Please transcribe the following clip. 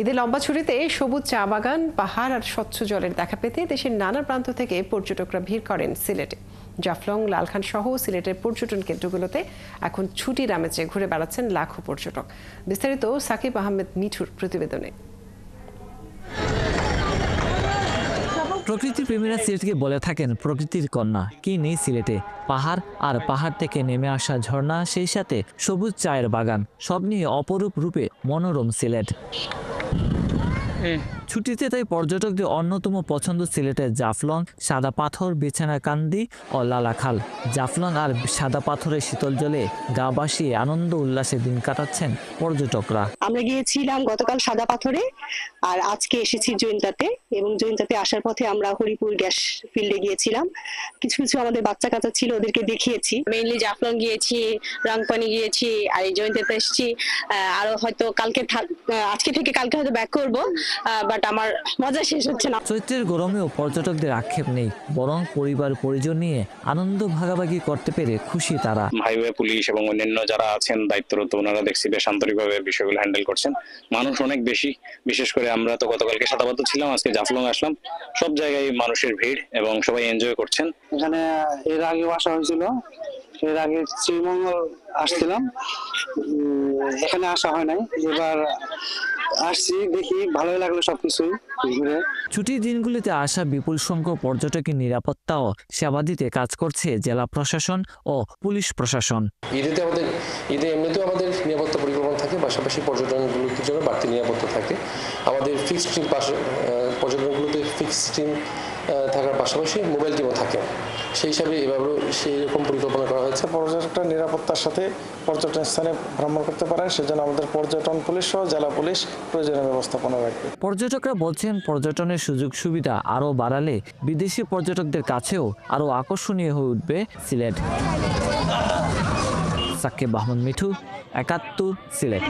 ঈদের লম্বা ছুটিতে সবুজ চা বাগান, পাহাড় আর স্বচ্ছ জলের দেখা পেতে দেশের নানা প্রান্ত থেকে পর্যটকরা ভিড় করেন সিলেটে। জাফলং, লালখান সহ সিলেটের পর্যটন কেন্দ্রগুলোতে এখন ছুটির আমেজে ঘুরে বেড়াচ্ছেন লাখো পর্যটক। বিস্তারিত সাকিব আহমেদ মিঠুর প্রতিবেদনে। প্রকৃতি প্রেমীরা সিলেটকে বলে থাকেন প্রকৃতির কন্যা। কি নেই সিলেটে? পাহাড় আর পাহাড় থেকে নেমে আসা ঝর্ণা, সেই সাথে সবুজ চায়ের বাগান, সব নিয়ে অপরূপ রূপে মনোরম সিলেট। ছুটিতে তাই পর্যটকদের অন্যতম পছন্দ সিলেটের জাফলং, সাদা পাথর, বিছানাকান্দি ও লালাখাল। জাফলং আর সাদা পাথরের শীতল জলে গা ভাসিয়ে আনন্দ উল্লাসে দিন কাটাচ্ছেন পর্যটকরা। আমরা গিয়েছিলাম গতকাল সাদা পাথরে, আর আজকে এসেছি জৈন্তাতে। এবং জৈন্তাতে আসার পথে আমরা হরিপুর গ্যাস ফিল্ডে গিয়েছিলাম। কিছু কিছু আমাদের বাচ্চা কাচ্চা ছিল, ওদেরকে দেখিয়েছি। মেইনলি জাফলং গিয়েছি, রংপানি গিয়েছি, আর এই জৈন্তাতে এসেছি। আরো হয়তো আজকে থেকে কালকে হয়তো ব্যাক করবো, বাট আমার মজা শেষ হচ্ছে না। চৈত্রের গরমেও পর্যটকদের আক্ষেপ নেই, বরং পরিবার পরিজন নিয়ে আনন্দ ভাগাভাগি করতে পেরে খুশি তারা। হাইওয়ে পুলিশ এবং অন্যান্য যারা আছেন দায়িত্বরত, ওনারা দেখছি বেশ আন্তরিকভাবে বিষয়গুলো হ্যান্ডেল করছেন। মানুষ অনেক বেশি, বিশেষ করে আমরা তো গতকালকে সাদাপাথর ছিলাম, আজকে জাফলং আসলাম। সব জায়গায় মানুষের ভিড় এবং সবাই এনজয় করছেন। এখানে এর আগেও আসা হয়েছিল, এর আগে শ্রীমঙ্গল আসছিলাম, এখানে আসা হয় নাই। এবার আসছি, দেখি ভালোই লাগলো সবকিছুই ঘুরে। ছুটির দিনগুলিতে আসা বিপুল সংখ্যক পর্যটকের নিরাপত্তা ও সেবা দিতে কাজ করছে জেলা প্রশাসন ও পুলিশ প্রশাসন। ঈদে এমনিতেও আমাদের নিরাপত্তা পরিকল্পনা থাকে, পাশাপাশি পর্যটনগুলোর জন্য বাড়তি নিরাপত্তা থাকে। আমাদের ফিক্সড টিম পর্যটনগুলোতে ফিক্সড টিম থাকার পাশাপাশি মোবাইল টিমও থাকে। সেই হিসাবে এভাবেও সেই রকম পরিকল্পনা করা হয়েছে। পর্যটকরা নিরাপত্তার সাথে পর্যটন স্থানে ভ্রমণ করতে পারেন, সেজন্য আমাদের পর্যটন পুলিশ সহ জেলা পুলিশ প্রয়োজনীয় ব্যবস্থাপনা রাখবে। পর্যটকরা বলছেন পর্যটনের সুযোগ সুবিধা আরও বাড়ালে বিদেশি পর্যটকদের কাছেও আরও আকর্ষণীয় হয়ে উঠবে সিলেট। সাকিব আহমেদ মিঠু, ৭১ সিলেট।